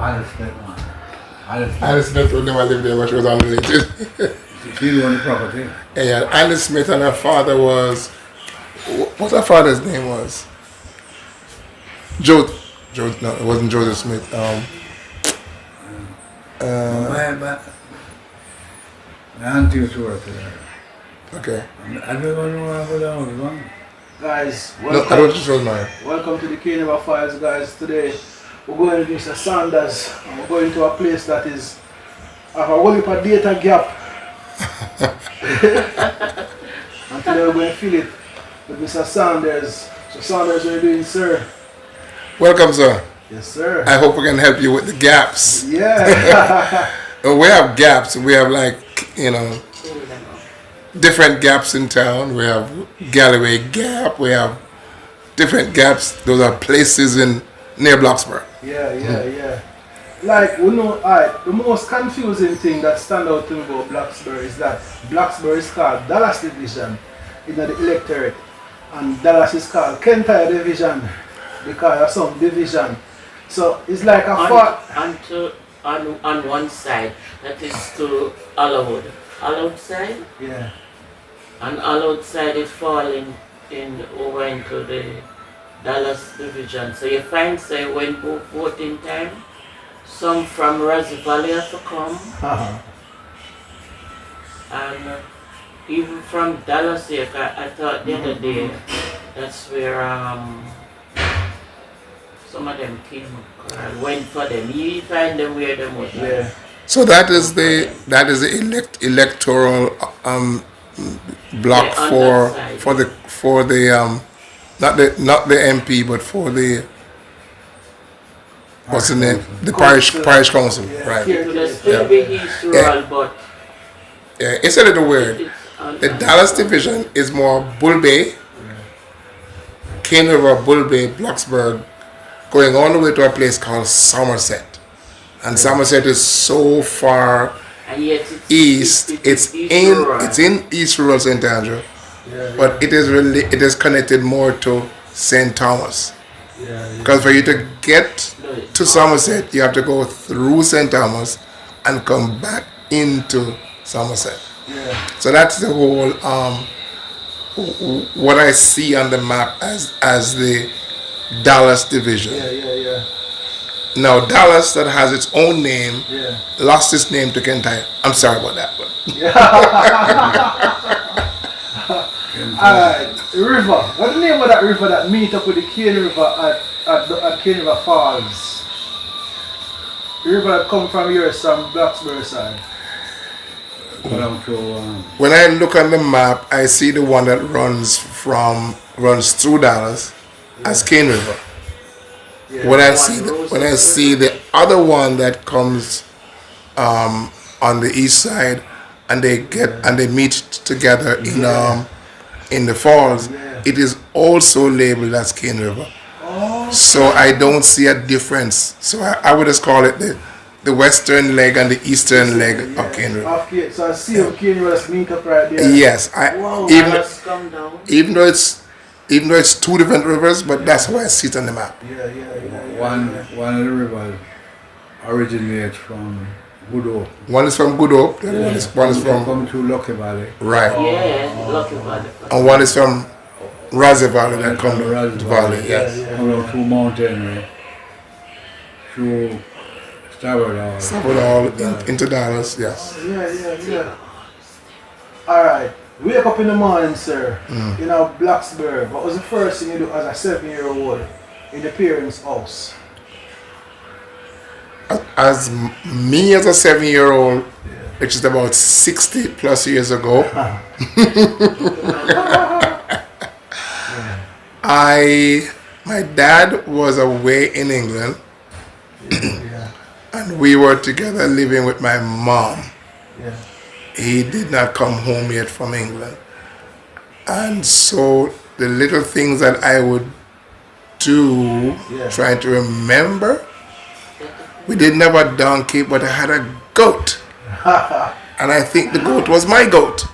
Alice Smith, man. Alice Smith would never live there, but she was unrelated. She owned the property. Yeah, Alice Smith and her father was, what her father's name was? Joe, no, it wasn't Joseph Smith. My auntie used to work there. Okay. I don't know where I go down. Guys, No, I don't just mine. welcome to the Tcrf Files, guys. Today we're going to Mr. Saunders and we're going to a place that is have a whole heap of data gap. And today we're going to fill it with Mr. Saunders. So Saunders, what are you doing, sir? Welcome, sir. Yes, sir. I hope we can help you with the gaps. Yeah. We have gaps. We have different gaps in town. We have Galloway Gap. We have different gaps. Those are places near Bloxboro. Yeah. Like, we know, the most confusing thing that stand out to me about Bloxboro is that Bloxboro is called Dallas Division in the electorate, and Dallas is called Kentai Division because of some division. So it's like a on one side, that is to Allowed. Allowed side? Yeah. And Allowed side is falling over into the Dallas division. So you find, say, when voting time, some from Rosie Valley have to come. And even from Dallas here, I thought the other day, that's where some of them came and went for them. You find them where them was. Yeah. So that is the electoral block for the not the MP but for the what's the name, the parish council, right? It will still be East Rural, but yeah, it's a little weird. The Dallas division is more Bull Bay, Cane River, Bull Bay, Bloxboro, going all the way to a place called Somerset. And Somerset is so far east. It's in East Rural St. Andrew, but it is connected more to St. Thomas. Because for you to get to Somerset, you have to go through St. Thomas and come back into Somerset. So that's the whole what I see on the map as the Dallas division. Now Dallas, that has its own name, lost its name to Kentai. I'm sorry about that one. Alright, river. What's the name of that river that meet up with the Cane River at Cane River Falls? The river that come from yours, from Bloxboro side. When I look on the map, I see the one that runs through Dallas as Cane River. When I see the other one that comes on the east side, and they meet together in the falls, it is also labeled as Cane River. So I don't see a difference. So I would just call it the western leg and the eastern leg of Cane River. So I see how Cane River meet up right there. Yes, even though it's two different rivers, but that's how I see it on the map. One of the rivers originates from Good Hope. One is from Good Hope, the one is from come to Lucky Valley. Right. Lucky Valley. And one is from Rosie Valley that comes to Valley. Yes. Come through Mountain, through Starboard all into Dallas. Yes. Yeah. Alright. Wake up in the morning, sir, in our Bloxboro. What was the first thing you do as a 7-year-old in the parents' house? As a 7-year-old, which is about 60 plus years ago, my dad was away in England, and we were together living with my mom. He did not come home yet from England. And so the little things that I would do, trying to remember, we didn't have a donkey, but I had a goat. And I think the goat was my goat.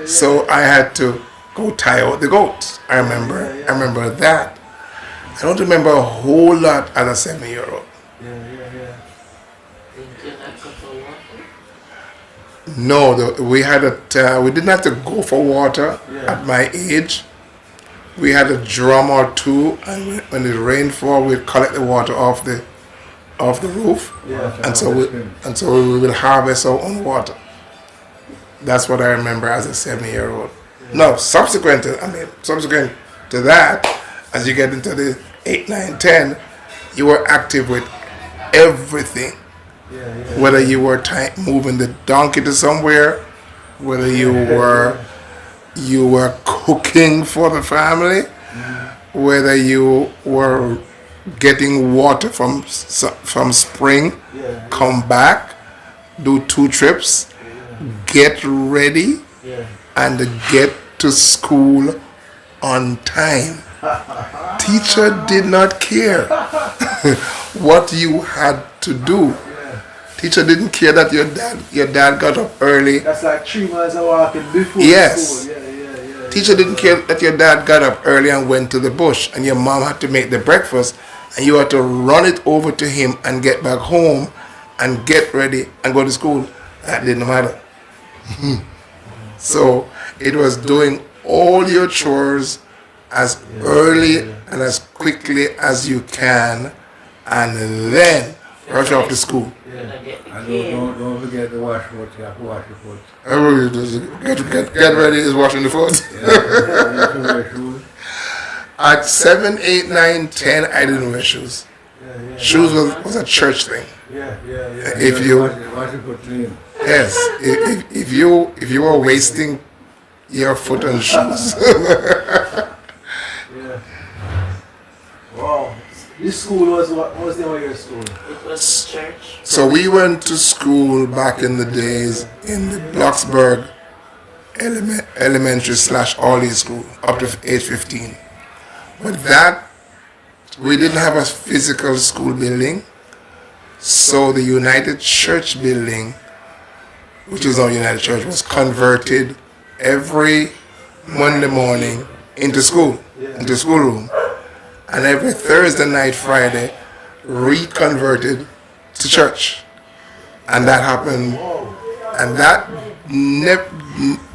So I had to go tie out the goat. I remember that. I don't remember a whole lot as a 7-year-old. Did you not go for water? No, we had we didn't have to go for water Yeah. at my age. We had a drum or two, and when it rained fall, we'd collect the water off the roof, Yeah. and so we will harvest our own water. That's what I remember as a 7-year-old. No, subsequent to that, as you get into the 8, 9, 10, you were active with everything. Yeah. Whether you were moving the donkey to somewhere, whether you were cooking for the family, whether you were getting water from spring, Yeah. come back, do 2 trips, get ready, Yeah. and get to school on time. Teacher did not care what you had to do. Teacher didn't care that your dad got up early. That's like 3 miles of walking before Yes. school. Yeah. Teacher didn't care that your dad got up early and went to the bush, and your mom had to make the breakfast, and you had to run it over to him and get back home and get ready and go to school. That didn't matter. So it was doing all your chores as early and as quickly as you can, and then rush off to school. Gonna get the And cane. don't forget to wash your foot. You have to wash your foot. Get ready is washing the foot. Yeah, you have to wear shoes. At 7, 8, 9, 10, I didn't wear shoes. Yeah. Shoes was a church thing. Yeah. If you wash your foot clean. Yes, if you were wasting your foot on shoes. Yeah. Wow. This school was what was the name of your school? It was church. So we went to school back in the days in the Bloxboro elementary / all-day school up to age 15. But that, we didn't have a physical school building. So the United Church building, which is our United Church, was converted every Monday morning into schoolroom. And every Thursday night, Friday, reconverted to church. And that happened, and that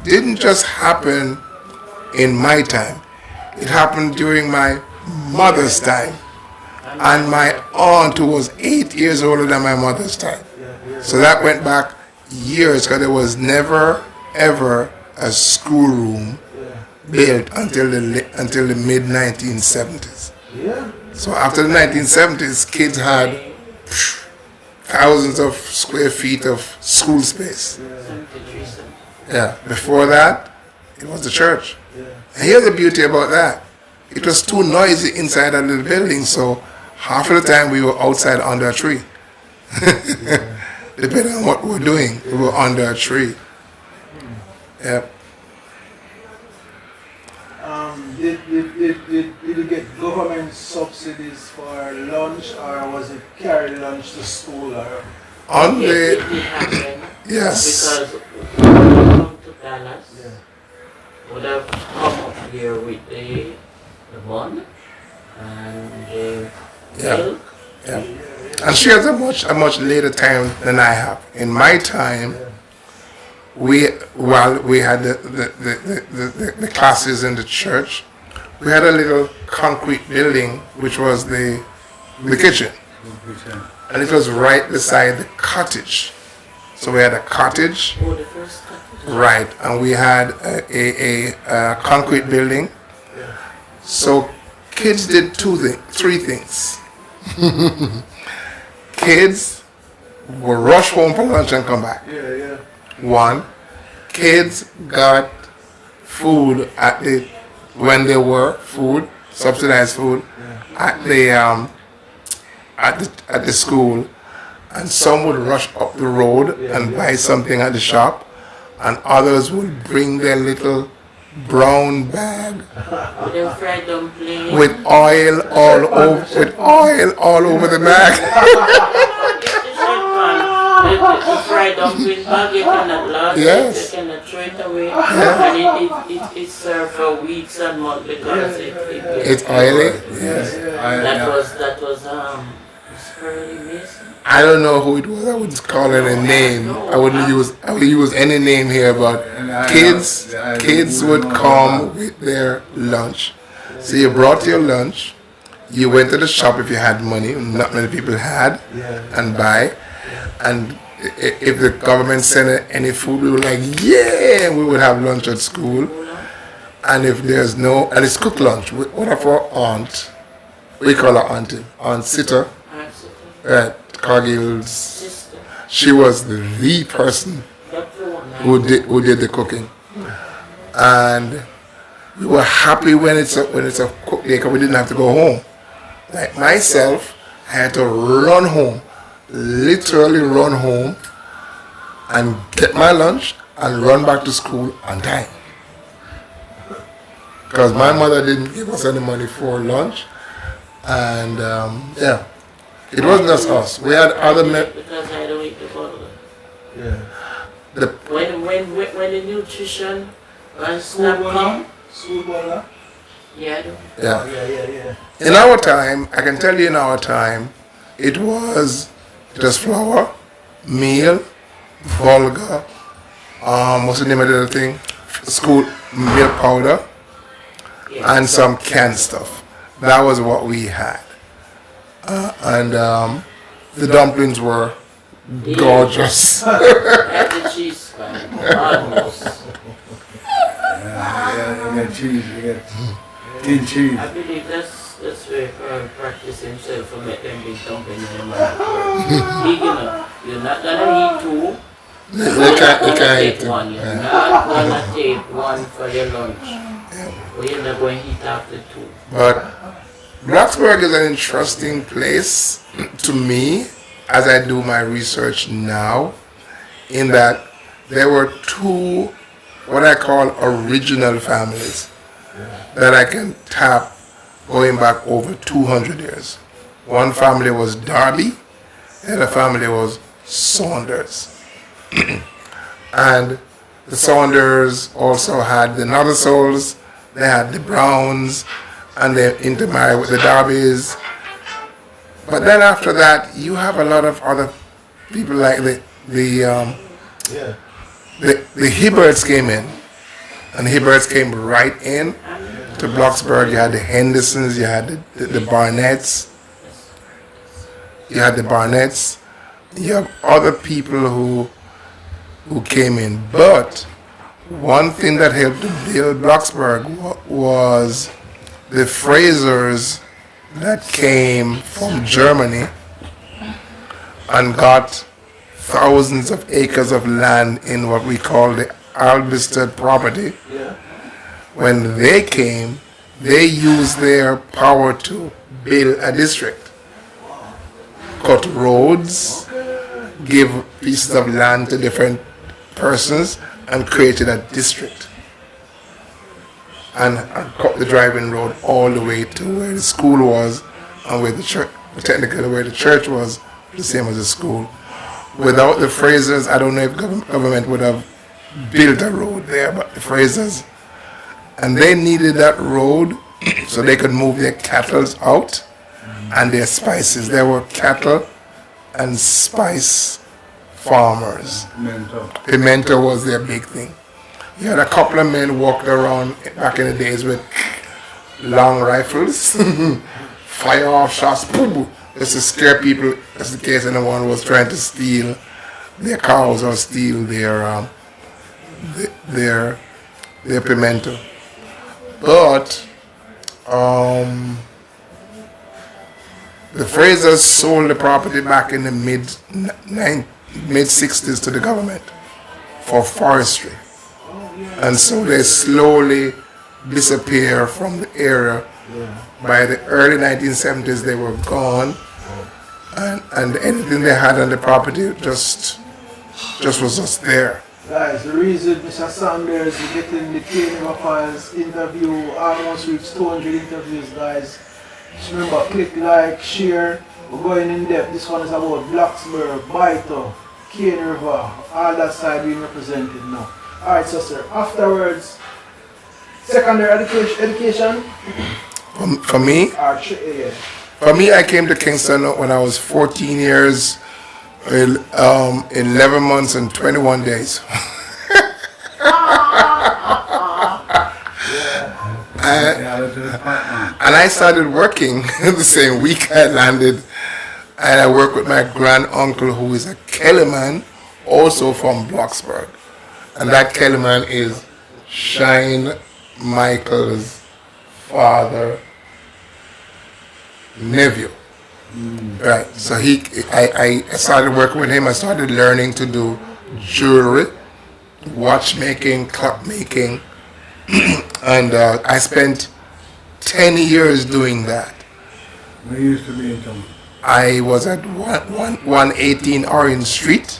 didn't just happen in my time. It happened during my mother's time. And my aunt, who was 8 years older than my mother's time. So that went back years, because there was never, ever a schoolroom built until the mid-1970s. Yeah. So after the 1970s, kids had thousands of square feet of school space. 73, 74. Yeah. Before that, it was the church. Yeah. And here's the beauty about that. It was too noisy inside that little building, so half of the time we were outside under a tree. Depending on what we were doing, we were under a tree. Yep. Did you get government subsidies for lunch, or was it carry lunch to school? Or On It the, did happen. yes. Because when we come to Dallas, would have come up here with the bun and the Yeah. milk. Yeah. And she has a much later time than I have. In my time, we had the classes in the church, we had a little concrete building which was the kitchen, and it was right beside the cottage. So we had a cottage, Oh, the first cottage. right, and we had a concrete building. So kids did three things. Kids will rush home for lunch and come back. yeah. One, kids got food when there were food, subsidized food, at the school, and some would rush up the road and buy something at the shop, and others would bring their little brown bag With them fried dumpling. with oil all over the bag. The fried dumpling bag, you cannot last Yes. it, you cannot throw it away. And it's served for weeks and months because It's oily. Yes. that was Shirley Mason. I don't know who it was. I wouldn't call it a name. I would use any name here, but kids would come with their lunch. So you brought your lunch. You went to the shop if you had money. Not many people had, and buy. And if the government sent any food, we were like, yeah, we would have lunch at school. And if there's no, and it's cooked lunch. One of our aunt, we call her auntie, Aunt Sitter, at Cargill's. She was the person who did the cooking, and we were happy when it's a cook day because we didn't have to go home. Like myself, I had to run home, literally run home, and get my lunch and run back to school on time. Because my mother didn't give us any money for lunch, and it wasn't just us. We had other men. Because I don't eat the burger. Yeah. When the nutrition and snap come. School burger? Yeah, I do. Yeah. In our time, I can tell you in our time, it was just flour, meal, bulgur, what's the name of the other thing? School milk powder, and some canned stuff. That was what we had. And the dumplings were gorgeous. And the cheese pan, almost. You got cheese, you got tin cheese. I believe that's where Carl practice himself for make them big dumplings in the mouth. Big enough. You're not gonna eat two. They can't Take eat one. it. You're not gonna take one for your lunch. Or you're not going to eat after two. But Bloxboro is an interesting place to me as I do my research now, in that there were two what I call original families that I can tap going back over 200 years. One family was Darby, the other family was Saunders. And the Saunders also had the Northersouls, they had the Browns, and they intermarried with the Darbys. But then after that, you have a lot of other people like the Hibberts came in, and the Hibberts came right in to Bloxboro. You had the Hendersons, you had the Barnetts, you have other people who came in. But one thing that helped to build Bloxboro was the Frasers that came from Germany and got thousands of acres of land in what we call the Albisted property. When they came, they used their power to build a district, cut roads, give pieces of land to different persons, and created a district. And cut the driving road all the way to where the school was and where the church, technically where the church was, the same as the school. Without the Frasers, I don't know if government would have built a road there, but the Frasers, and they needed that road so they could move their cattle out and their spices. There were cattle and spice farmers. Pimento was their big thing. You had a couple of men walked around back in the days with long rifles, fire off shots, boom, just to scare people, just in case anyone was trying to steal their cows or steal their pimento. But the Frasers sold the property back in the mid 60s to the government for forestry. And so they slowly disappear from the area. By the early 1970s, they were gone, and anything they had on the property just was just there. Guys, the reason Mr. Saunders is getting the Tcrf files interview almost reached 200 interviews, guys. Just remember, click like, share. We're going in depth. This one is about Bloxboro, Baito, Cane River, all that side being represented now. Alright, so sir, afterwards, secondary education? For me? Yeah. For me, I came to Kingston when I was 14 years 11 months and 21 days. And I started working the same week I landed, and I worked with my grand uncle who is a Kellyman, also from Bloxboro. And that Kellyman is Shine Michael's father, nephew. Right. So I started working with him. I started learning to do jewelry, watchmaking, clockmaking, and I spent 10 years doing that. Where you used to be in town? I was at 118 Orange Street.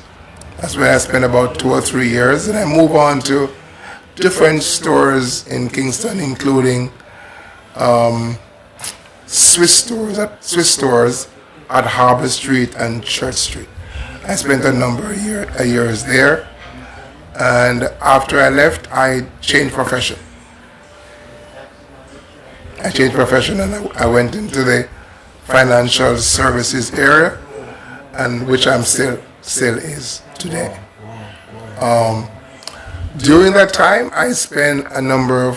That's where I spent about 2 or 3 years, and I moved on to different stores in Kingston, including Swiss stores at Harbour Street and Church Street. I spent a number of years there, and after I left, I changed profession. And I went into the financial services area, and which I'm still is today. During that time, I spent a number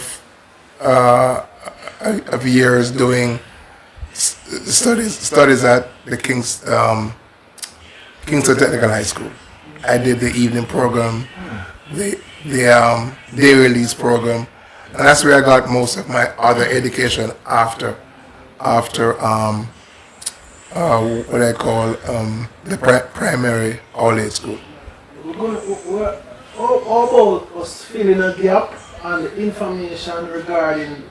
of years doing studies at the Kingston Technical High School. I did the evening program, the day release program, and that's where I got most of my other education after what I call the primary all-age school. How about us filling a gap and the information regarding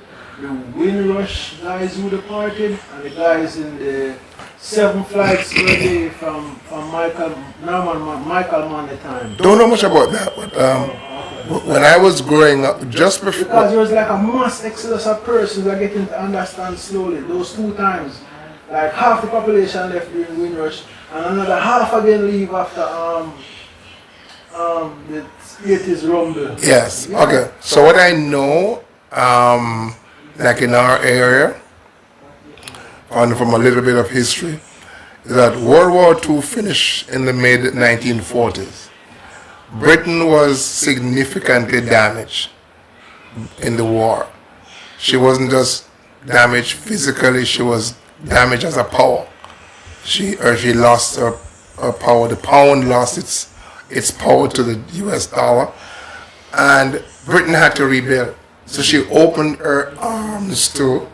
the Windrush guys who departed and the guys in the 7 flights per day from Michael Mann time? Don't know much about that, but when I was growing up, just before... Because there was like a mass exodus of persons that getting to understand slowly. Those 2 times, like half the population left during Windrush and another half again leave after the 80s rumble. Yes, Yeah. okay. So what I know, like in our area, and from a little bit of history, is that World War II finished in the mid-1940s. Britain was significantly damaged in the war. She wasn't just damaged physically, she was damaged as a power. She lost her power. The pound lost its power to the US dollar, and Britain had to rebuild. So she opened her arms to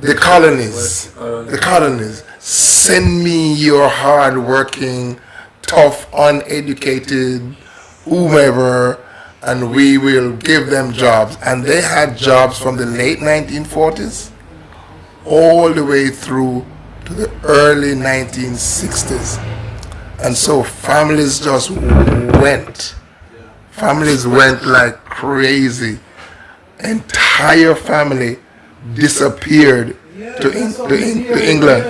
the colonies. Send me your hard-working, tough, uneducated, whomever, and we will give them jobs. And they had jobs from the late 1940s all the way through to the early 1960s. And so families just went. Families went like crazy. Entire family disappeared to England.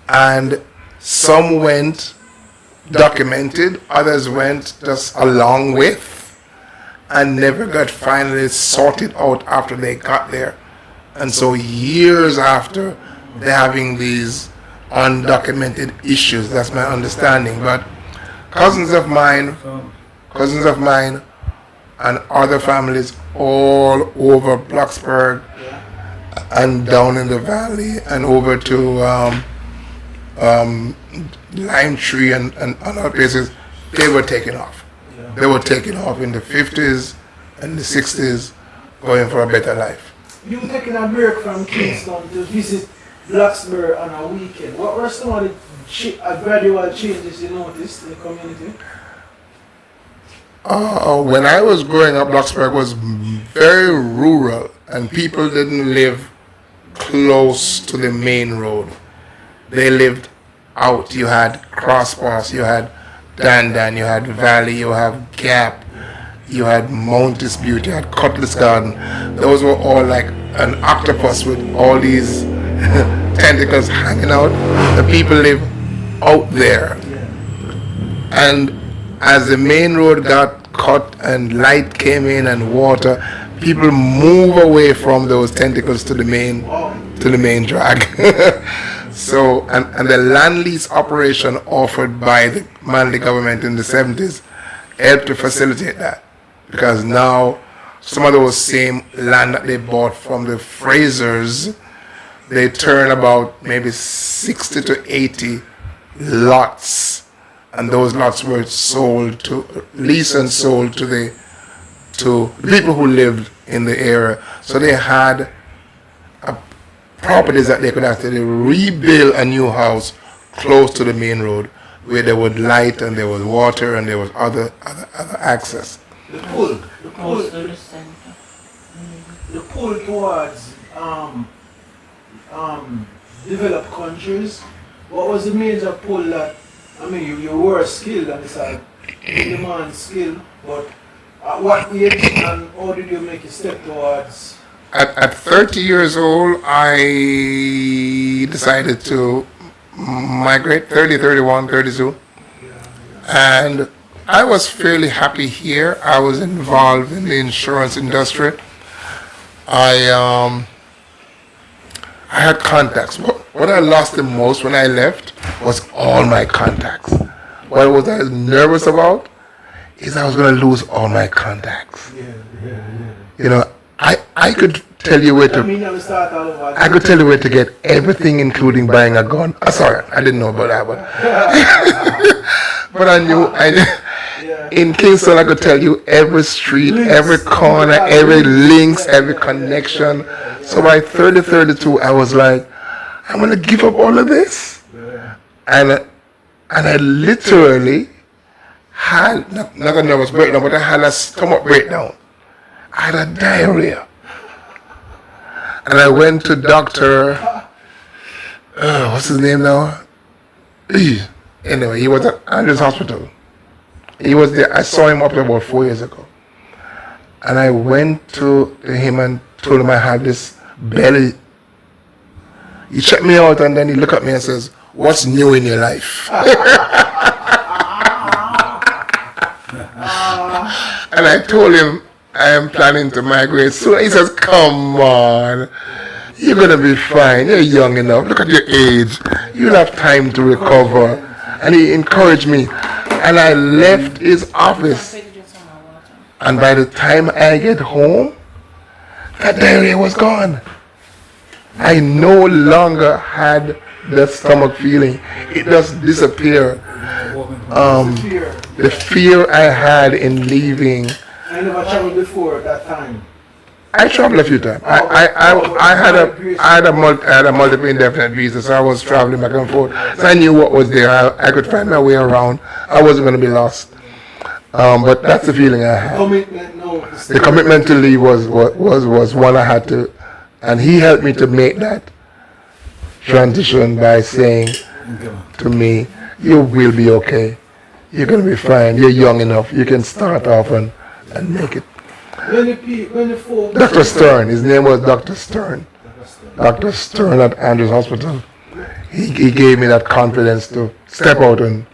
And some went documented, others went just along with, and never got finally sorted out after they got there. And so years after, they're having these undocumented issues. That's my understanding. But cousins of mine and other families all over Bloxboro and down in the valley and over to Lime Tree and other places, they were taken off. They were taken off in the 50s and the 60s, going for a better life. You taking a break from Kingston to visit Bloxboro on a weekend. What were some of the gradual changes you noticed in the community? When I was growing up, Bloxboro was very rural, and people didn't live close to the main road. They lived out. You had Crosspass, you had Dandan, you had Valley, you had Gap, you had Mount Dispute, you had Cutlass Garden. Those were all like an octopus with all these tentacles hanging out. The people live out there. And as the main road got cut and light came in and water, people move away from those tentacles to the main drag. So, and the land lease operation offered by the Manly government in the 70s helped to facilitate that. Because now, some of those same land that they bought from the Frasers, they turn about maybe 60 to 80 lots. And those lots were sold to, leased and sold to the people who lived in the area. So they had properties that they could actually rebuild a new house close to the main road where there was light and there was water and there was other access. The pull towards developed countries. What was the major pull that, I mean, you were skilled and it's a demand skill, but at what age and how did you make a step towards? At 30 years old, I decided to migrate, 30, 31, 32. And I was fairly happy here. I was involved in the insurance industry. I had contacts. What I lost the most when I left was all my contacts. What was I nervous about is I was going to lose all my contacts. You know, I could tell you where to. I could tell you where to get everything, including buying a gun. Sorry, I didn't know about that, but I knew. In Kingston, I could tell you every street, every corner, every links, every connection. So by 30, 32, I was like, I'm gonna give up all of this, and I literally had not a nervous breakdown, but I had a stomach breakdown. I had a diarrhea. And I went to Dr. What's his name now? Anyway, he was at Andrews Hospital. He was there. I saw him up there about 4 years ago. And I went to him and told him I had this belly. He checked me out and then he looked at me and says, "What's new in your life?" And I told him, I am planning to migrate soon. He says, "Come on, you're gonna be fine. You're young enough. Look at your age. You'll have time to recover." And he encouraged me. And I left his office. And by the time I get home, that diarrhea was gone. I no longer had the stomach feeling. It just disappeared. The fear I had in leaving. I never traveled before at that time. I traveled a few times. I had a multiple indefinite visa, so I was traveling back and forth. So I knew what was there. I could find my way around. I wasn't going to be lost. But that's the feeling I had. The commitment to leave was one I had to, and he helped me to make that transition by saying to me, "You will be okay. You're going to be fine. You're young enough. You can start off and make it." Dr. Stern, his name was Dr. Stern. Dr. Stern at Andrews Hospital. He gave me that confidence to step out and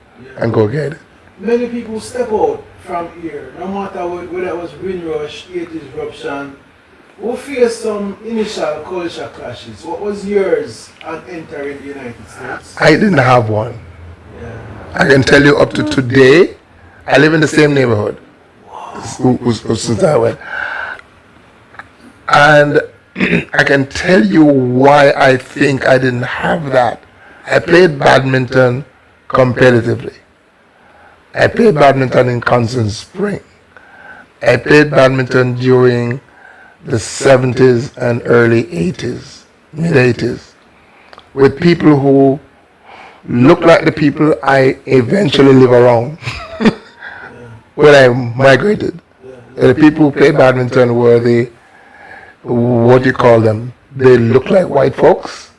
go get it. Many people step out from here, no matter whether it was Windrush, 80s eruption, who faced some initial culture clashes. What was yours on entering the United States? I didn't have one. I can tell you up to today, I live in the same neighborhood. Since I went. And I can tell you why I think I didn't have that. I played badminton competitively. I played badminton in Constant Spring. I played badminton during the 70s and early 80s, mid 80s, with people who look like the people I eventually live around. When I migrated, the people who play badminton were what do you call them? They looked like white folks.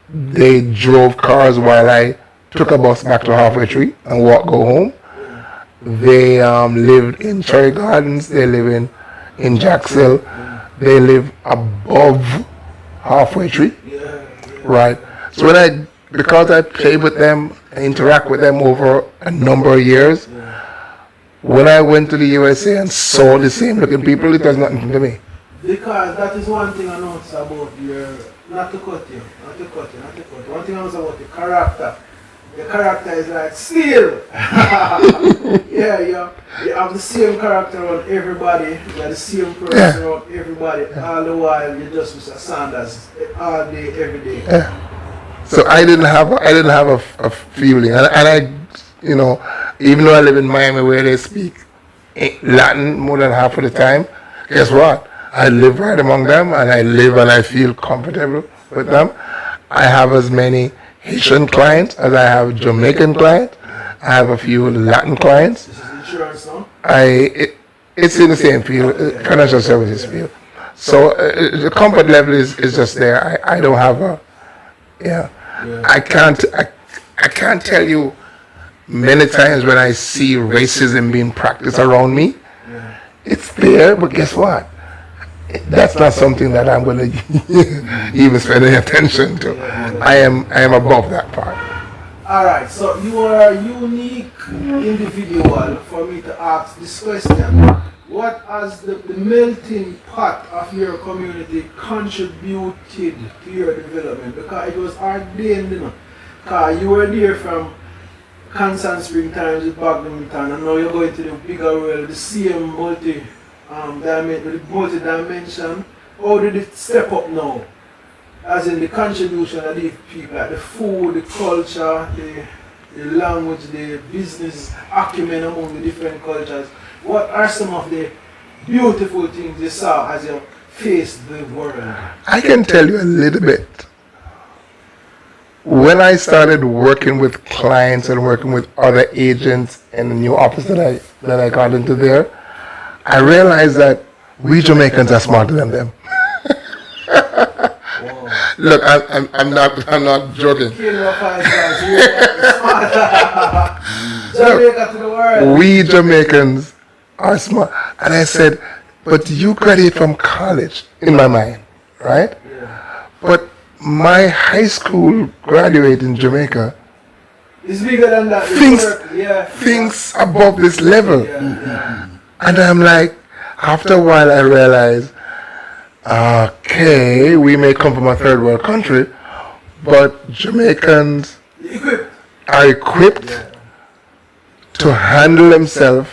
They drove cars while I took a bus back to Halfway Tree and go home. They lived in Cherry Gardens. They live in Jacksonville. They live above Halfway Tree, right? So because I played with them, I interact with them over a number of years. When I went to the USA and saw the same looking people, it was nothing to me. Because that is one thing I noticed about not to cut you. One thing I was about the character. The character is like steel. Yeah, you have the same character on everybody. You have the same person on everybody. All the while you just Mr. Saunders all day, every day. Yeah. So I didn't have a feeling, and I, you know, even though I live in Miami where they speak Latin more than half of the time, guess what? I live right among them, and I live and I feel comfortable with them. I have as many Haitian clients as I have Jamaican clients. I have a few Latin clients. This is insurance now? It's in the same field, financial services field. So the comfort level is just there. I don't have a, I can't tell you many times when I see racism being practiced around me. It's there, but guess what? That's not something that I'm going to even spend any attention to. I am above that part. Alright, so you are a unique individual for me to ask this question. What has the melting pot of your community contributed to your development? Because it was ordained, you know. Because you were there from Constant Spring times with Badminton, and now you're going to the bigger world, the same multi-dimension. How did it step up now? As in the contribution of these people, like the food, the culture, the language, the business acumen among the different cultures. What are some of the beautiful things you saw as you faced the world? I can tell you a little bit. When I started working with clients and working with other agents in the new office that I got into there, I realized that we Jamaicans are smarter than them. Look, I'm not joking. Jamaica to the world. We Jamaicans are smart. And I said, but you graduate from college, in my mind, right? Yeah. But my high school graduate in Jamaica It's bigger than that. thinks above this level. Yeah. And I'm like, after a while I realized, okay, we may come from a third world country, but Jamaicans are equipped to handle themselves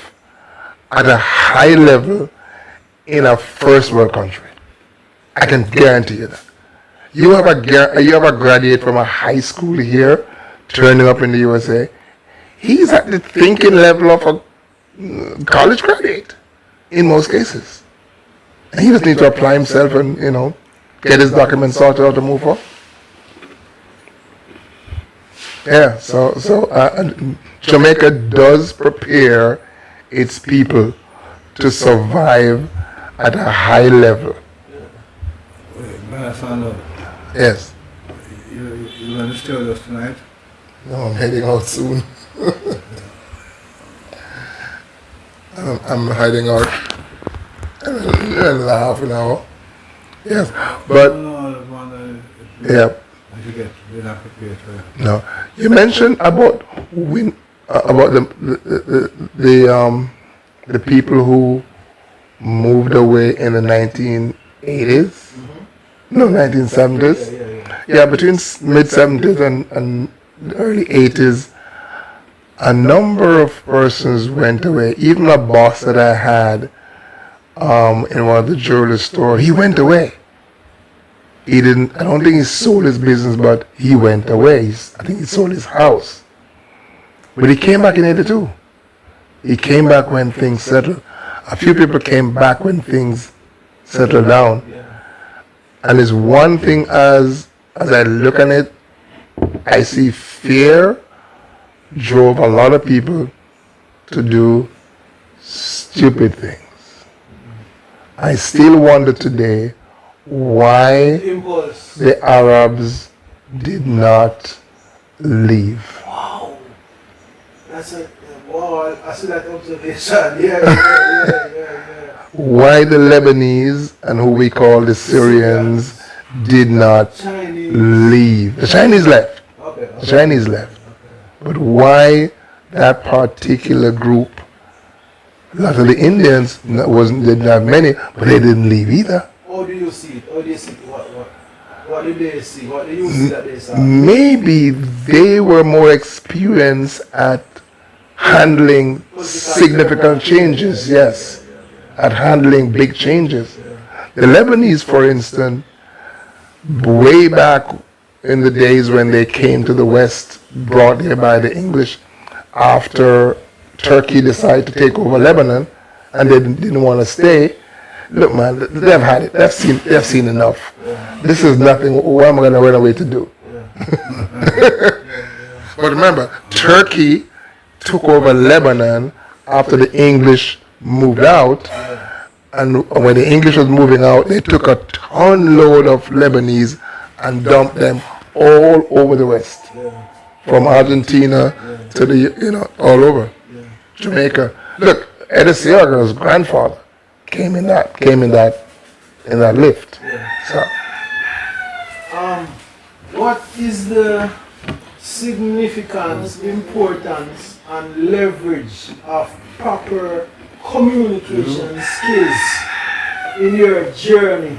at a high level in a first world country. I can guarantee you that. You have a graduate from a high school here turning up in the USA. He's at the thinking level of a college graduate in most cases. And he just needs to apply himself and, get his documents sorted out to move on. Yeah, so Jamaica does prepare its people to survive at a high level. Yes. You going to stay with us tonight? No, I'm heading out soon. I'm heading out in half an hour. Yes, but yeah. You're not prepared for it. No, you mentioned about the people who moved away in the 1980s. No, 1970s. Yeah, between mid 70s and early 80s, a number of persons went away. Even a boss that I had in one of the jewelry stores, he went away. I don't think he sold his business, but he went away. I think he sold his house. But he came back in 82. He came back when things settled. A few people came back when things settled down. And it's one thing as I look at it, I see fear drove a lot of people to do stupid things. I still wonder today why the Arabs did not leave. Wow. Wow, I see that observation. Yeah. Why the Lebanese and who we call the Syrians did not leave. The Chinese left. The Chinese left. But why that particular group? A lot of the Indians didn't have many, but they didn't leave either. How do you see it? What did they see? What did you see that they saw? Maybe they were more experienced at handling significant changes, yes, at handling big changes. The Lebanese, for instance, way back in the days when they came to the West, brought here by the English, after Turkey decided to take over Lebanon, and they didn't want to stay. Look, man, they've had it. They've seen enough. This is nothing. What am I going to run away to do? But remember, Turkey took over Lebanon after the English moved out. And when the English was moving out, they took a ton load of Lebanese and dumped them all over the West. From Argentina to the, all over. Jamaica. Look, Eddie Seaga's grandfather came in that lift. So, what is the significance, importance, and leverage of proper communication skills in your journey,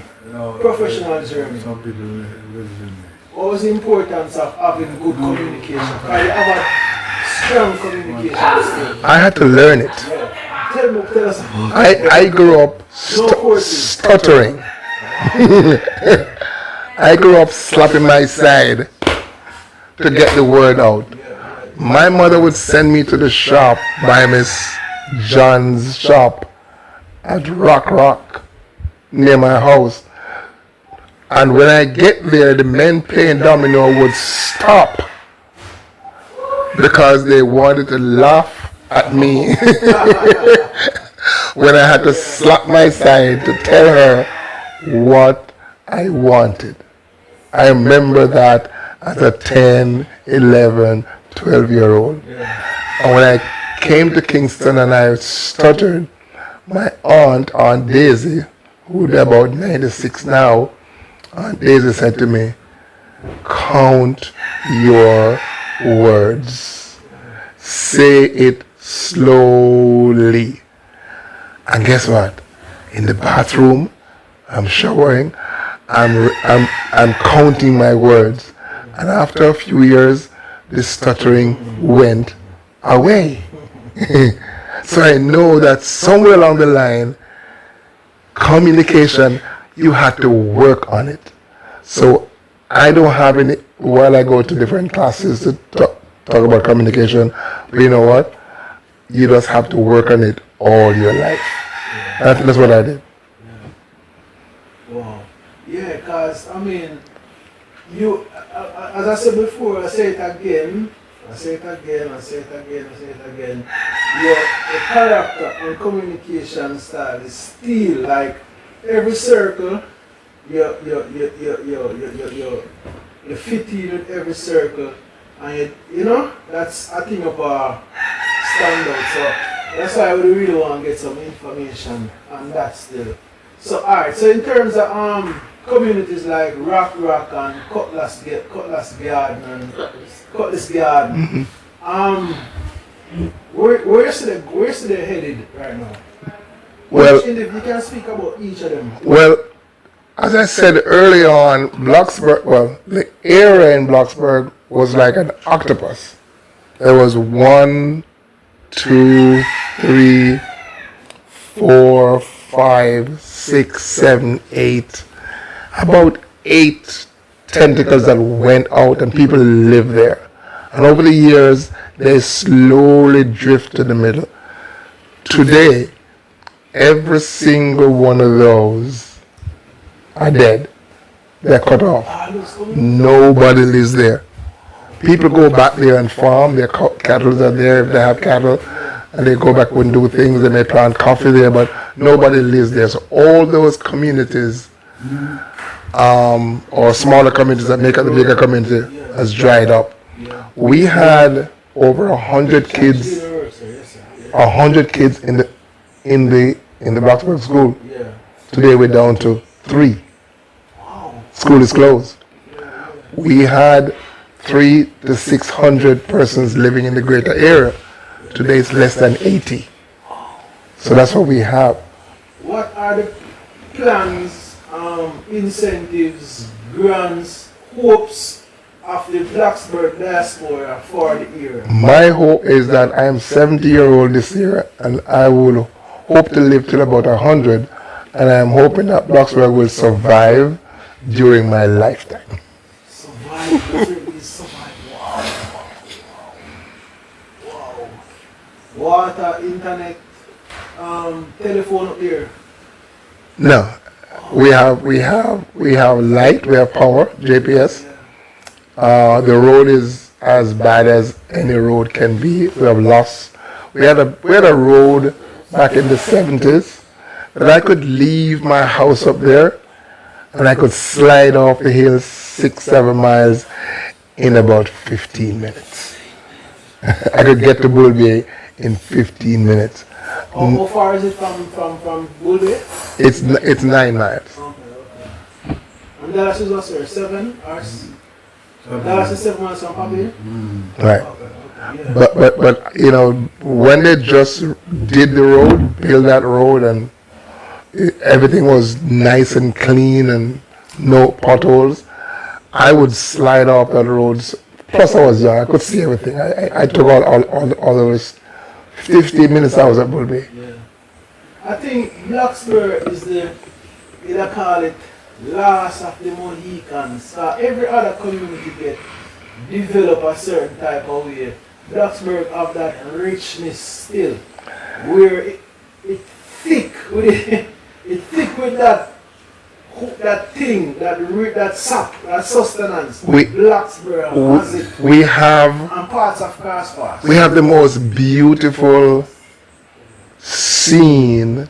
professional journey? Some people listen. What was the importance of having good communication? Because you have a strong communication skill. I had to learn it. Tell us about I grew up stuttering. I grew up slapping my side to get the word out. My mother would send me to the shop by Miss John's shop at Rock near my house. And when I get there, the men playing domino would stop because they wanted to laugh at me when I had to slap my side to tell her what I wanted. I remember that as a 10, 11, 12-year-old. And when I came to Kingston and I stuttered, my Aunt Daisy, who would be about 96 now, Aunt Daisy said to me, count your words. Say it slowly. And guess what? In the bathroom, I'm showering, I'm counting my words. And after a few years, this stuttering went away. So I know that somewhere along the line, communication, you have to work on it. So I don't have any, while I go to different classes to talk about communication, but you know what? You just have to work on it all your life. And I think that's what I did. Wow. Yeah, because, I mean, you, as I said before, I say it again, your character and communication style is still like every circle, you fit in with every circle, and that's a thing of a standout. So that's why we really want to get some information on that still. So alright, so in terms of communities like Rock and Cutlass Garden, where's they headed right now? Well, if you can speak about each of them. Well, as I said early on, the area in Bloxboro was like an octopus. There was 1, 2, 3, 4, 5, 6, 7, 8, about 8 tentacles that went out and people lived there. And over the years, they slowly drift to the middle. Today, every single one of those are dead. They're cut off. Nobody lives there. People go back there and farm. Their cattle are there if they have cattle. And they go back and do things. They may plant coffee there, but nobody lives there. So all those communities, or smaller communities that make up the bigger community, has dried up. We had over 100 kids, 100 kids in the Bloxboro school. Today we're down to 3. School is closed. We had 300 to 600 persons living in the greater area. Today it's less than 80. So that's what we have. What are the plans, incentives, grants hopes of the Bloxboro diaspora for the year? My hope is that I am 70-year-old this year, and I will hope to live till about 100, and I am hoping that Bloxboro will survive during my lifetime. Survive, survive. Wow. Water, internet, telephone up there. No, we have light, we have power, GPS. The road is as bad as any road can be. We have lost. We had a road back in the 70s that I could leave my house up there and I could slide off the hill 6-7 miles in about 15 minutes. I could get to Bull Bay in 15 minutes. How far is it from Bull Bay? It's 9 miles. Okay. And Dallas is also 7 or Dallas is 7 miles from Papi? Right. Yeah. But you know, when they just did the road, built that road, and everything was nice and clean and no potholes, I would slide off that roads. Plus I was young, I could see everything. I took all those 15 minutes I was at Bull Bay. Yeah. I think Bloxboro is you call it, last of the Mohicans. So every other community get develop a certain type of way. Bloxboro have that richness still, where it thick with that thing, that sap, that sustenance. Bloxboro has it. We have And parts of Crosspass. we have the most beautiful scene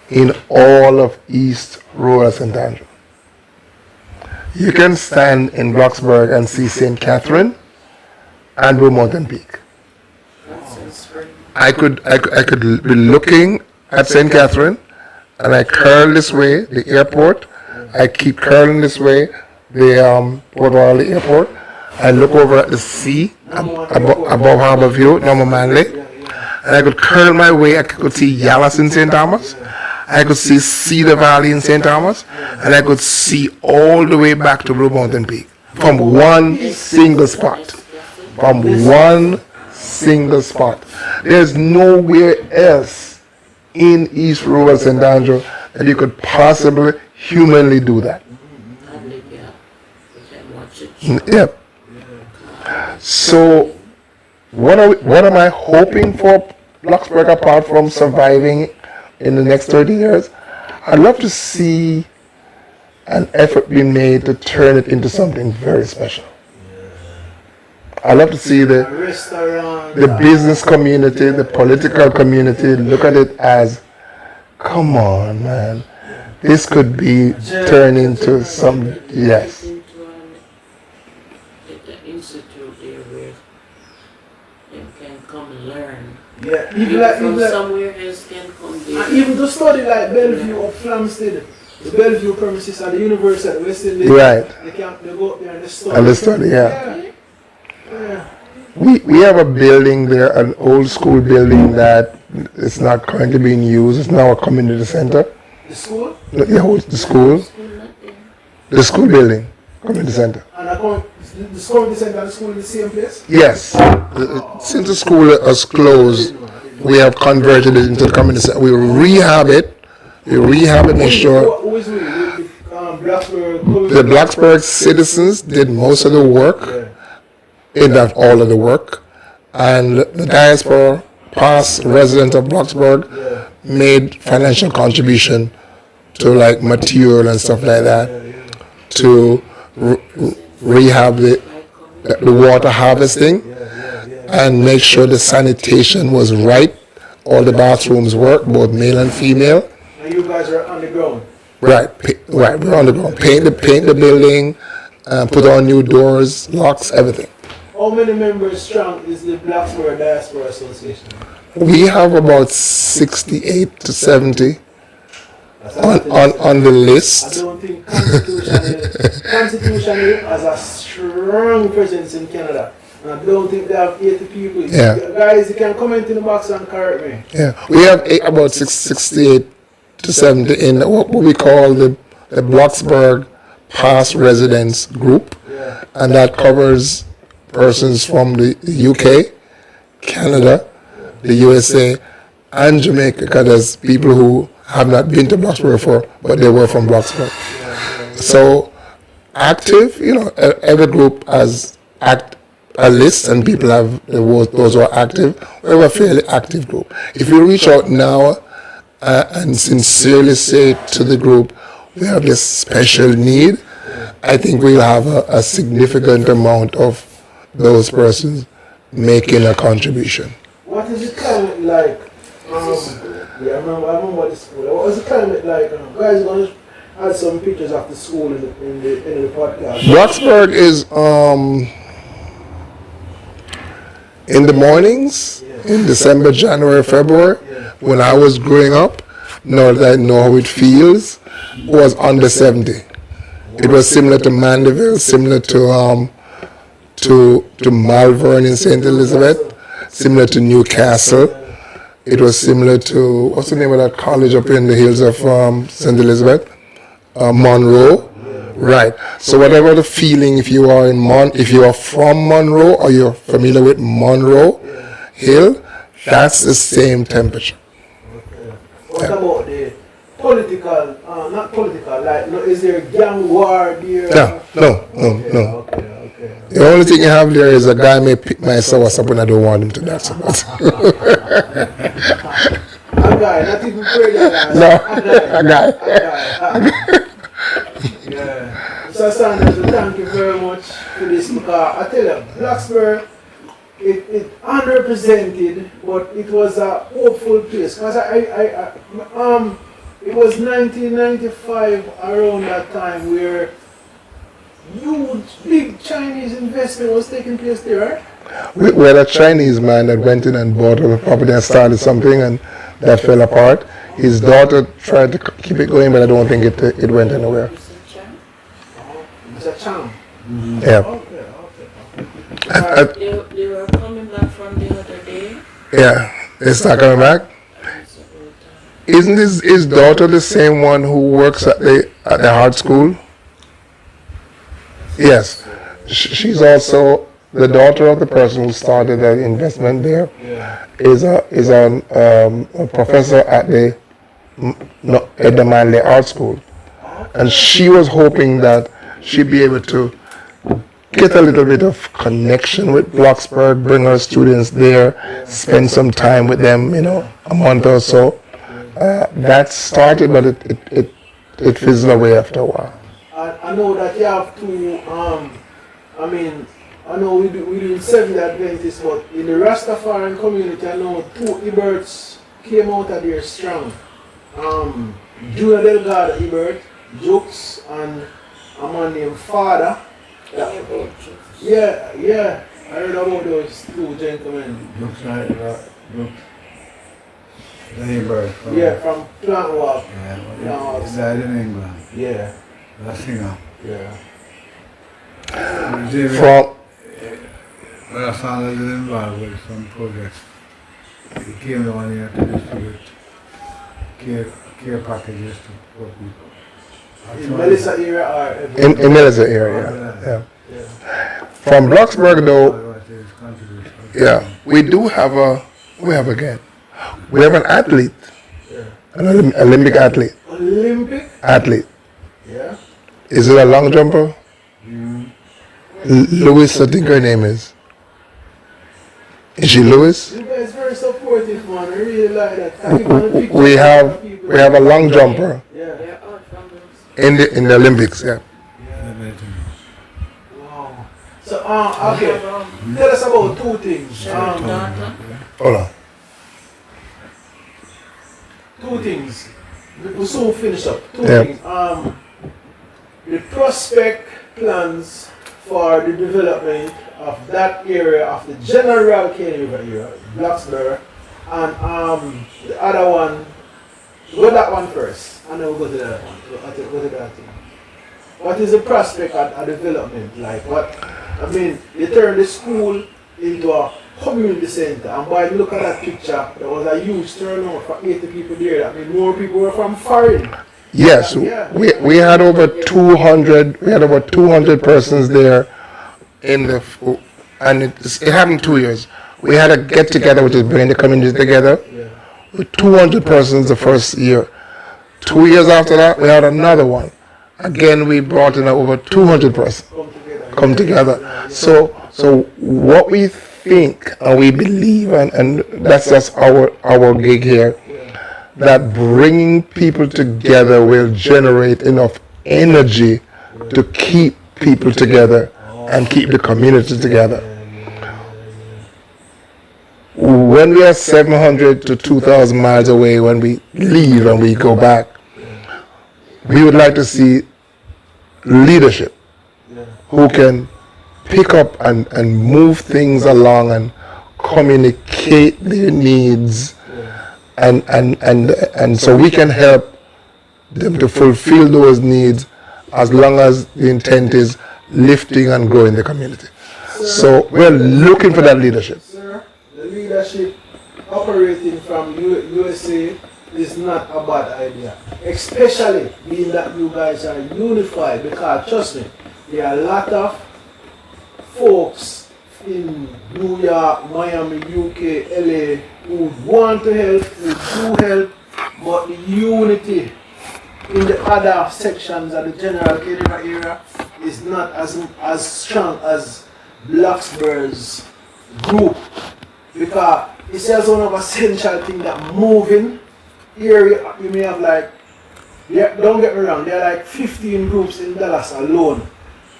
in all of East Rural St. Andrew. You can stand in Bloxburg and see St. Catherine and Blue Mountain Peak. I could be looking at St. Catherine and I curl this way, the airport. I keep curling this way, the Port Royal Airport. I look over at the sea above Harbour View, Norma Manley. And I could curl my way, I could see Yallas in St. Thomas. I could see Cedar Valley in St. Thomas. And I could see all the way back to Blue Mountain Peak. From one single spot. From one single spot. There's nowhere else in East Rural St. Andrew that you could possibly humanly do that. Yep. So, what am I hoping for Bloxburg apart from surviving in the next 30 years? I'd love to see an effort being made to turn it into something very special. I'd love to see the business community, the political community look at it as, come on, man, this could be turned into some, yes. Institute there where they can come and learn. Yeah, From somewhere else can come there. and even to study like Bellevue or Flamstead, the Bellevue premises at the University of West Indies. Right. They go up there and they study. And they study, yeah. Yeah. We have a building there, an old school building that is not currently being used. It's now a community center. The school? The school. The school building, community center. And the community center and the school in the same place? Yes. Since the school has closed, we have converted it into the community center. We rehab it. Make sure. Who is we? Bloxboro. The Bloxburg citizens did most of the work. In that all of the work, and the diaspora, past resident of Bloxburg, made financial contribution to like material and stuff like that to rehab the water harvesting and make sure the sanitation was right. All the bathrooms work, both male and female. And you guys are on the ground? Right, we're on the ground. Paint the building, put on new doors, locks, everything. How many members strong is the Bloxboro Diaspora Association? We have about 68 to 70 on the list. I don't think constitutionally has a strong presence in Canada. And I don't think they have 80 people. Yeah. Guys, you can comment in the box and correct me. Yeah, we have about 68 to 70 in what we call the Bloxburg past residents group, Yeah. and that covers persons from the UK, Canada, the USA, and Jamaica, because there's people who have not been to Bloxboro before, but they were from Bloxboro. So active, every group has a list, and people have those who are active. We have a fairly active group. If you reach out now and sincerely say to the group, we have this special need, I think we'll have a significant amount of those persons making a contribution. What is the climate like? I remember the school. What was the climate like? Guys, going to add some pictures of the school in the podcast. Bloxburg is in the mornings, in December, January, February, when I was growing up, now that I know how it feels, was under 70. It was similar to Mandeville, similar to Malvern in St. Elizabeth, similar to Newcastle. It was similar to, what's the name of that college up in the hills of St. Elizabeth? Monroe. Right. So whatever the feeling, if you are from Monroe or you're familiar with Monroe Hill, that's the same temperature. Okay. What about the political, not political, like, is there a gang war there? No. Okay. The only thing you have there is a guy may pick my sauce up when I don't want him to. That's about A guy, not even pretty guy. No, a guy. Yeah. So Saunders, thank you very much for this, because I tell you, Bloxboro, it underrepresented, but it was a hopeful place. Because it was 1995 around that time where huge, big Chinese investment was taking place there, right? We had a Chinese man that went in and bought a property and started something, and that fell apart. His daughter tried to keep it going, but I don't think it went anywhere. It's a charm. Yeah. Okay. They were coming back from the other day. Yeah. They start coming back. Isn't his daughter the same one who works at the art school? Yes. She's also the daughter of the person who started the investment there. Is a professor at the Manley Art School, and she was hoping that she'd be able to get a little bit of connection with Bloxburg, bring her students there, spend some time with them, a month or so. That started, but it fizzled away after a while. I know that you have two, I know we do Seventh Adventists, but in the Rastafarian community, I know two Eberts came out of there strong. Junior Delgado Ebert, Jokes, and a man named Father. Yeah, I heard about those two gentlemen. Looks like Labor. From Plant Walk. Yeah, he died in England. Yeah. That's him. Yeah. From When I found out involved with some projects, he came down here to distribute care packages to poor people. In Melissa area or in Melissa area, yeah. From Bloxburg though, yeah, we have an athlete, an Olympic athlete. Olympic? Athlete. Yeah. Is it a long jumper? Lewis, I think her name is. Is she Lewis? You guys very supportive, man. I really like that. We have a long jumper Yeah. They're out from those. in the Olympics, yeah. Wow. So, okay. Tell us about two things. Hold on. Two things. We'll soon finish up. Two Yeah. things. The prospect plans for the development of that area of the general Cane River area, Bloxboro, and the other one. Go that one first, and then we'll go to that one. Go to that thing. What is the prospect of development like? You turn the school into a community center, and by the look at that picture, there was a huge turnout for 80 people there. That means more people were from foreign. Yes, we had over 200. We had over 200 persons there in the, and it happened 2 years. We had a get together, which is bringing the community together, with 200 persons the first year. 2 years after that, we had another one. Again, we brought in over 200 persons come together. So what we think and we believe, and that's just our gig here, that bringing people together will generate enough energy to keep people together and keep the community together. When we are 700 to 2,000 miles away, when we leave and we go back, we would like to see leadership who can pick up and move things along and communicate their needs, and so we can help them to fulfill those needs as long as the intent is lifting and growing the community. So we're looking for that leadership. Sir, the leadership operating from USA is not a bad idea, especially being that you guys are unified, because trust me, there are a lot of folks in New York, Miami, UK, LA who want to help, who do help, but the unity in the other sections of the general Canada area is not as strong as Bloxboro's group, because it's just one of the essential things that moving here. You may have like, don't get me wrong, there are like 15 groups in Dallas alone,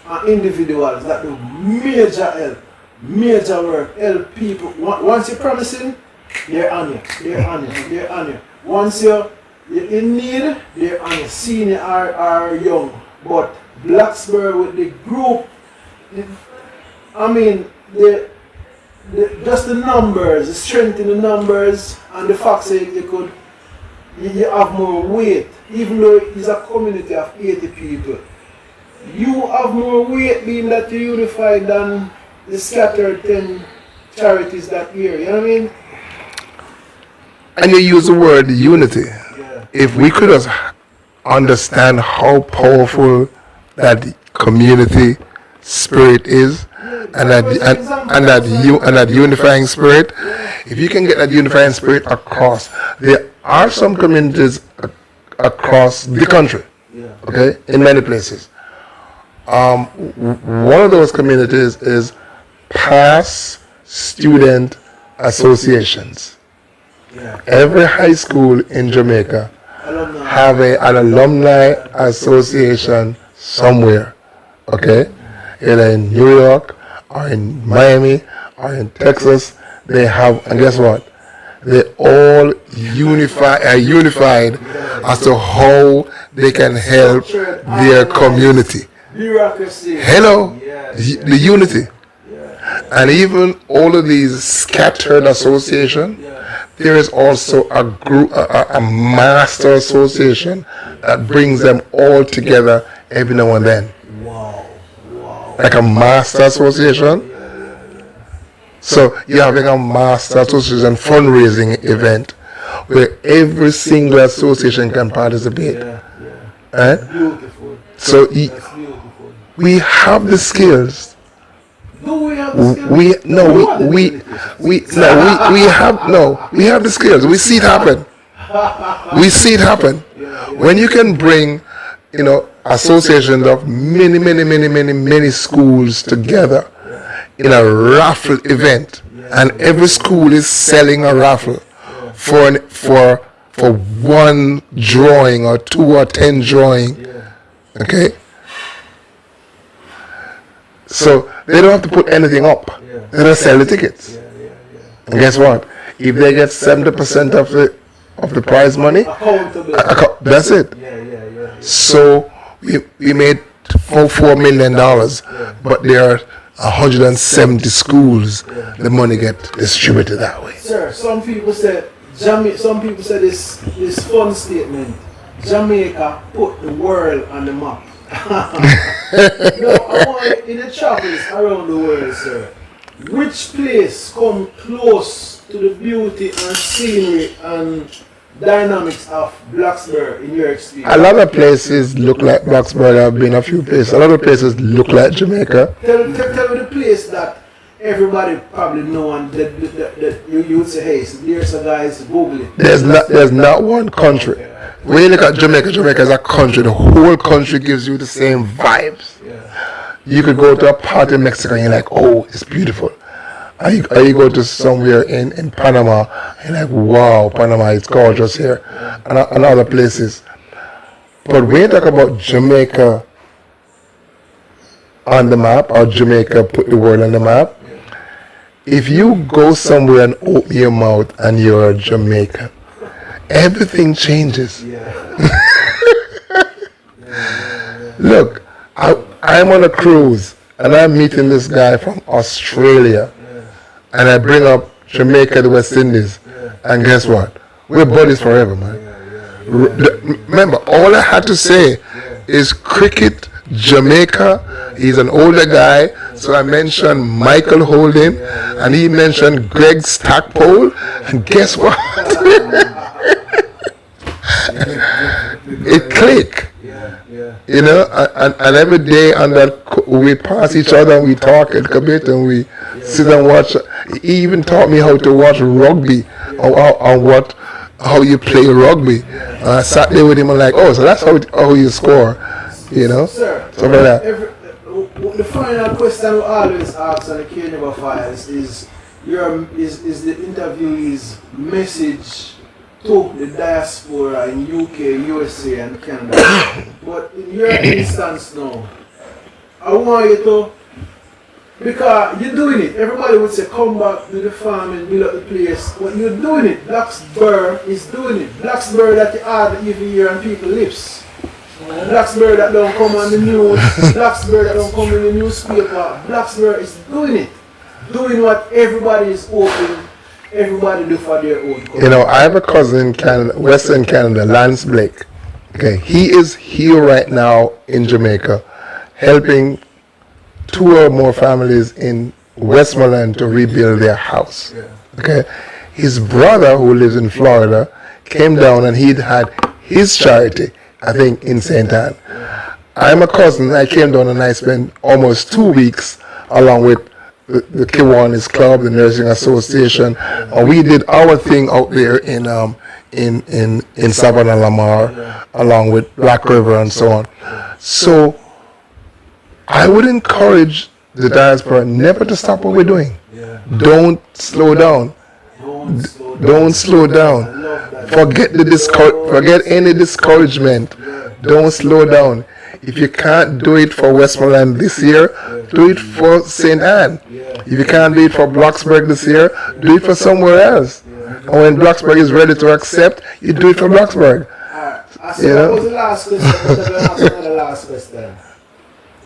and individuals that do major help, major work, help people. Once you're promising, they're on you, they're on you, they're on you. Once you're in need, they're on you, senior or young. But Bloxboro with the group, I mean, just the numbers, the strength in the numbers, and the fact that you have more weight, even though it's a community of 80 people. You have more weight being that you're unified than the scattered 10 charities that year, you know what I mean? And you use the word unity. Yeah. If we could just understand how powerful that community spirit is, and that unifying spirit, if you can get that unifying spirit across, there are some communities across the country, okay, in many places. One of those communities is past student associations. Every high school in Jamaica have an alumni association somewhere, okay, either in New York or in Miami or in Texas. They have, and guess what? They all are unified as to how they can help their community. Hello, the unity. And even all of these scattered associations, there is also a group, a master association that brings them all together every now and then. Like a master association. So you're having a master association fundraising event where every single association can participate. Beautiful. So we have the skills. Do we have the skills? We have the skills. We see it happen. We see it happen. When you can bring, associations of many schools together in a raffle event, and every school is selling a raffle for one drawing or 2 or 10 drawing, okay? So they don't have to put anything up. They just sell the tickets. And guess what? If they get 70% of the prize money, that's it. So we made $4 million, but there are 170 schools. The money get distributed that way. Sir, some people say this fun statement: Jamaica put the world on the map. No, I want in the travels around the world, sir. Which place come close to the beauty and scenery and dynamics of Bloxboro in your experience? A lot of places look like Bloxboro. I've been a few places. A lot of places look like Jamaica. Tell me the place that everybody probably know and that you would say, hey, so there's a guys Google it. There's not one country. When you look at Jamaica, Jamaica is a country. The whole country gives you the same vibes. You could go to a part in Mexico and you're like, oh, it's beautiful. Or you go to somewhere in Panama and you're like, wow, Panama, it's gorgeous here. And other places. But when you talk about Jamaica on the map, or Jamaica put the world on the map, if you go somewhere and open your mouth and you're Jamaican, everything changes. Look, I'm on a cruise and I'm meeting this guy from Australia, and I bring up Jamaica, the West Indies, and guess what? We're buddies forever, man. Remember, all I had to say is cricket, Jamaica. He's an older guy, so I mentioned Michael Holding, and he mentioned Greg Stackpole, and guess what? It clicked. You know, and every day on that we pass each other and we talk a bit and we sit and watch. He even taught me how to watch rugby or how you play rugby. I sat there with him and like, oh, so that's how you score, you know. Sir, so like that. The final question we always ask on the K-Never Files is the interviewee's message to the diaspora in UK, USA and Canada. But in your instance now, I want you to, because you're doing it. Everybody would say come back to the farm and build up the place. But you're doing it. Bloxboro is doing it. Bloxboro that you add every year on people's lips. Bloxboro that don't come on the news. Bloxboro that don't come in the newspaper. Bloxboro is doing it. Doing what everybody is hoping everybody do for their own country. You know, I have a cousin in Canada, Western Canada, Lance Blake. Okay, he is here right now in Jamaica, helping 2 or more families in Westmoreland to rebuild their house. Okay, his brother, who lives in Florida, came down and he had his charity, I think, in St. Anne. I'm a cousin. I came down and I spent almost 2 weeks along with the Kiwanis Club, the Nursing Association, and we did our thing out there in Savannah Lamar, along with Black River and so on. So I would encourage the diaspora never to stop what we're doing. Don't slow down. Don't slow down. Forget any discouragement. Don't slow down. If you can't do it for Westmoreland this year, do it for St. Anne. If you can't do it for Bloxburg this year, do it for somewhere else. And when Bloxburg is ready to accept, you do it for Bloxburg. That was the last question. I'm going to ask another last question.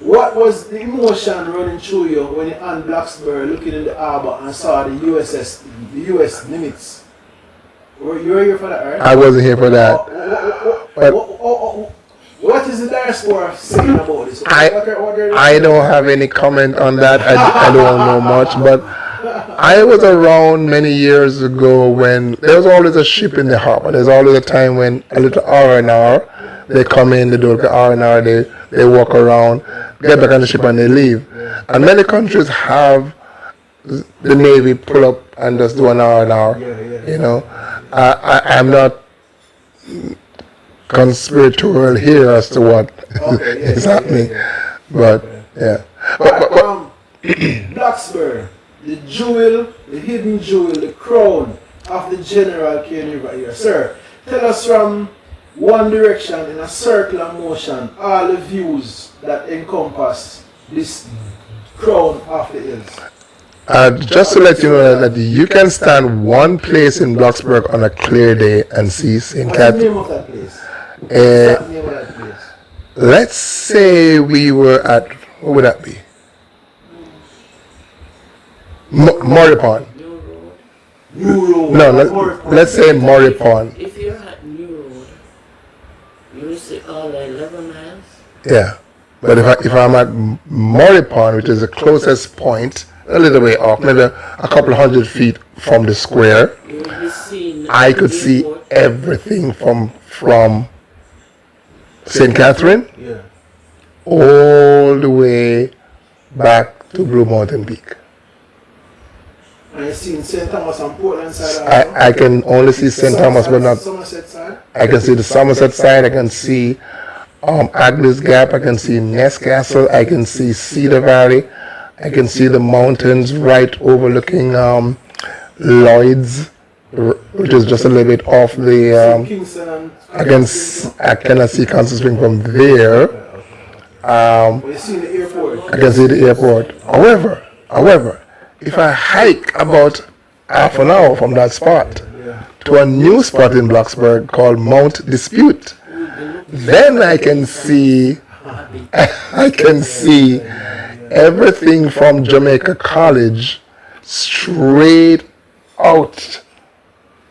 What was the emotion running through you when you on Bloxboro looking in the harbor and saw the US limits? Were you here for that, right? I wasn't here for that. What is the diaspora saying about this? I don't have any comment on that. I don't know much, but I was around many years ago when there was always a ship in the harbor. There's always a time when a little R&R, they come in, they do the R&R, they walk around, get back on the ship and they leave. And many countries have the Navy pull up and just do an R&R, you know. I'm not conspiratorial here as to what is happening, but yeah. Bloxboro, the jewel, the hidden jewel, the crown of the General K-Never here. Sir, tell us from one direction in a circular motion all the views that encompass this crown of the hills. Just to let you know that you can stand one place in Bloxburg on a clear day and see St. What's the name of that place? Let's say we were at, what would that be? Moripon. New Road. No, let's say Moripon. If you're at New Road, you will see all the 11 miles. Yeah, but if I'm at Moripon, which is the closest point, a little way off, maybe a couple of 100 feet from the square, You will be seeing I could see airport. everything from St. Catherine Yeah. all the way back to Blue Mountain Peak. And you seen St. Thomas and Portland side also? I can only see St. Thomas, but not. Somerset side? I can see the Somerset side. I can see Agnes Gap. I can see Nest Castle. I can see Cedar Valley. I can see the mountains right overlooking Lloyd's, which is just a little bit off the. Kingston and I cannot see Council Spring from there. But you seen the airport? I can see the airport. However, if I hike about half an hour from that spot Yeah. to a new spot in Bloxboro called Mount Dispute, then I can see everything from Jamaica College straight out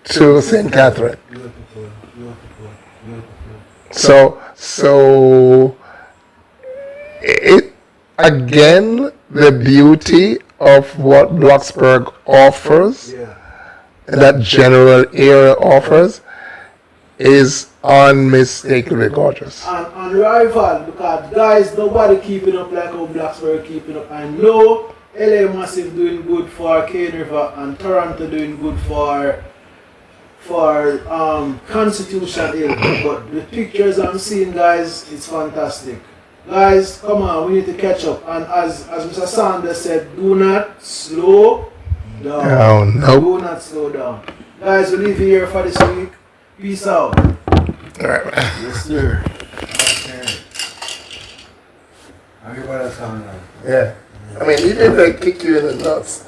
to St. Catherine. Beautiful, beautiful, beautiful. So it again, the beauty of what Bloxburg offers, Yeah. and that general area offers, is unmistakably gorgeous. And rival, because guys, nobody keeping up like how Bloxboro keeping up. I know LA Massive doing good for Cane River and Toronto doing good for Constitution Hill, but the pictures I'm seeing, guys, it's fantastic. Guys, come on, we need to catch up. And as Mr. Saunders said, do not slow down. Nope. Do not slow down. Guys, we leave here for this week. Peace out. All right, man. Yes, sir. Okay. I'll give it a sound now. Yeah. I mean, even if I kick you in the nuts.